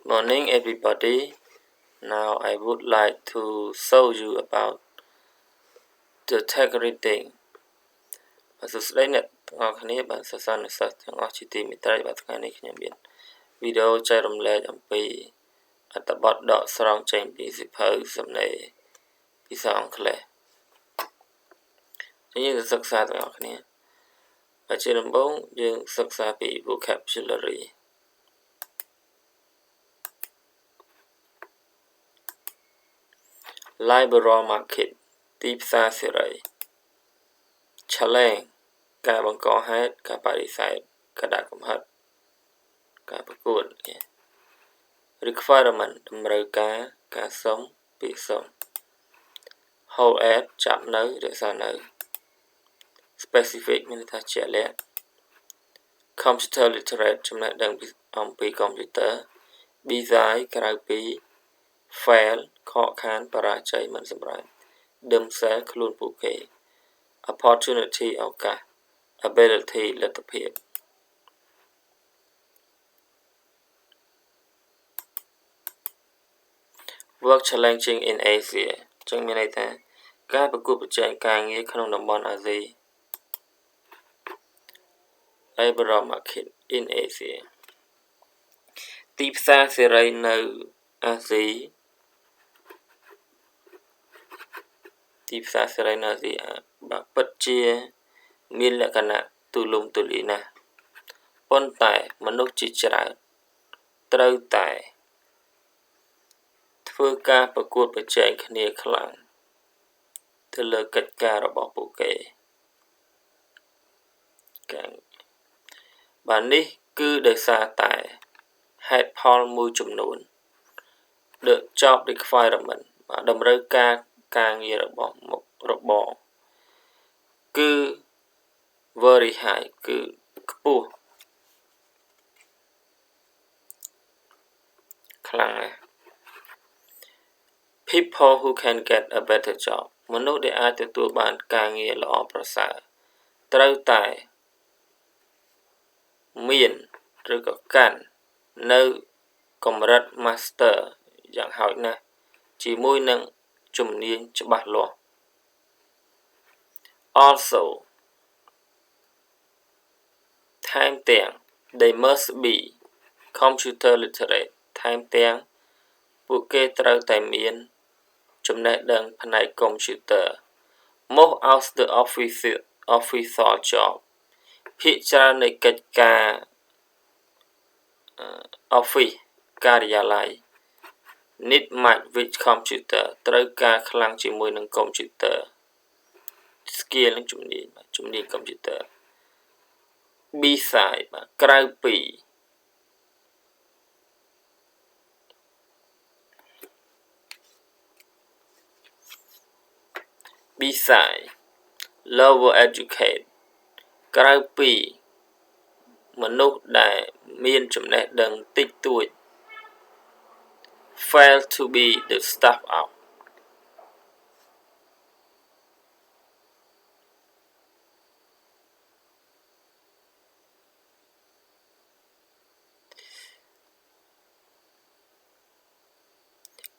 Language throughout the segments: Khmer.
Morning everybody. Now I would like to show you about the tag reading. សួស្តីអ្នកទាំងអស់គ្នាបាទសិស្សានុសិស្សទាំងអស់ជាទីមេត្រីបាទថ្ងៃនេះខ្ញុំមានវីដេអូចែករំលែកអំពីអត្ថបទដកស្រង់ចេញពីសៀវភៅសំណេរភាសាអង់គ្លេសយើងទៅសិក្សាទាំងអស់គ្នាហើយជាដំបូងយើងសិក្សាពី vocabulary Liberal market ទីផ្សារសេរី Challenge ការបង្កហេតុការបដិសេធការដាក់កំហិតការប្រកួត Requirement តម្រូវការការសុំពាក្យសុំ Hold at ចាប់នៅរក្សានៅ Specific មានន័យថាជាក់លាក់ Computer literate ចំណេះដឹងអំពីកុំព្យូទ័រ Design ក្រៅពី Fail ខកខានបរាជ័យមិនសម្រេច Themselves ខ្លួនពួកគេ Opportunity ឱកាស Ability លទ្ធភាព Work challenging in Asia ចឹងមានន័យថាការប្រកួតប្រជែងការងារក្នុងតំបន់អាស៊ី Liberal market in Asia ទីផ្សារសេរីនៅអាស៊ីបាទពិតជាមានលក្ខណៈទូលំទូលាយណាស់ប៉ុន្តែមនុស្សជាច្រើនត្រូវតែធ្វើការប្រកួតប្រជែងគ្នាខ្លាំងទៅលើកិច្ចការរបស់ពួកគេបាទនេះគឺដោយសារតែហេតុផលមួយចំនួន The job requirement បាទតម្រូវការការងាររបស់មុខរបរគឺ very high គឺខ្ពស់ខ្លាំងណាស់ People who can get a better job មនុស្សដែលអាចទទួលបានការងារល្អប្រសើរត្រូវតែមានឬក៏កាន់នៅកម្រិត master យ៉ាងហោចណាស់ជាមួយនឹងជំនាញច្បាស់លាស់ Also ថែមទាំង they must be computer literate ថែមទាំងពួកគេត្រូវតែមានចំណេះដឹងផ្នែកកុំព្យូទ័រ Most of the official job ភាគច្រើននៃកិច្ចការ office ការិយាល័យ need much with computer ត្រូវការខ្លាំងជាមួយនឹងកុំព្យូទ័រ skill នឹងជំនាញកុំព្យូទ័រ Besides បាទក្រៅពី Besides lower educate ក្រៅពីមនុស្សដែលមានចំណេះដឹងតិចតួច fail to be the staff out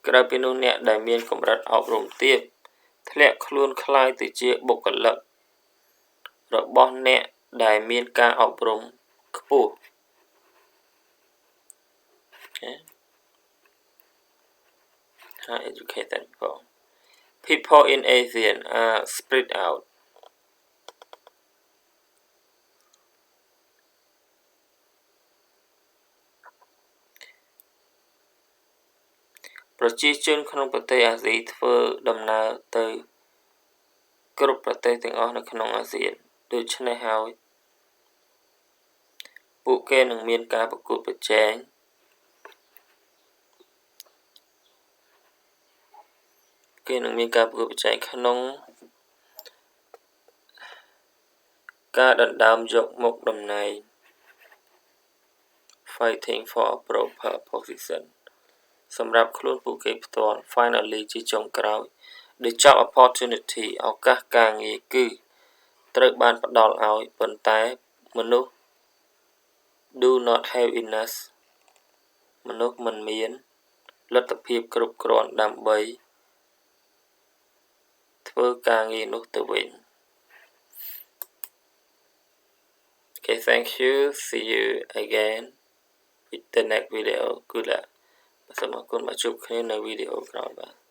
ក្រៅពីនោះអ្នកដែលមានកម្រិតអប់រំទាបធ្លាក់ខ្លួនคล้ายទៅជាបុគ្គលិករបស់អ្នកដែលមានការអប់រំខ្ពស់ High educated people in Asia are spread out ប្រជាជនក្នុងប្រទេសអាស៊ីធ្វើដំណើរទៅគ្រប់ប្រទេសទាំងអស់នៅក្នុងអាស៊ានដូច្នេះហើយពួកគេនឹងមានការប្រកួតប្រជែងក្នុងការដណ្ដើមយកមុខតំណែង fighting for a proper position សម្រាប់ខ្លួនពួកគេផ្ទាល់ finally ជាចុងក្រោយ the job opportunity ឱកាសការងារគឺត្រូវបានផ្ដល់ឲ្យប៉ុន្តែមនុស្ស do not have enough មនុស្សមិនមានលទ្ធភាពគ្រប់គ្រាន់ដើម្បីធ្វើការងារនោះទៅវិញ Okay, thank you. See you again with the next video. Good luck. សូមអរគុណមកជួបគ្នានៅវីដេអូក្រោយបាទ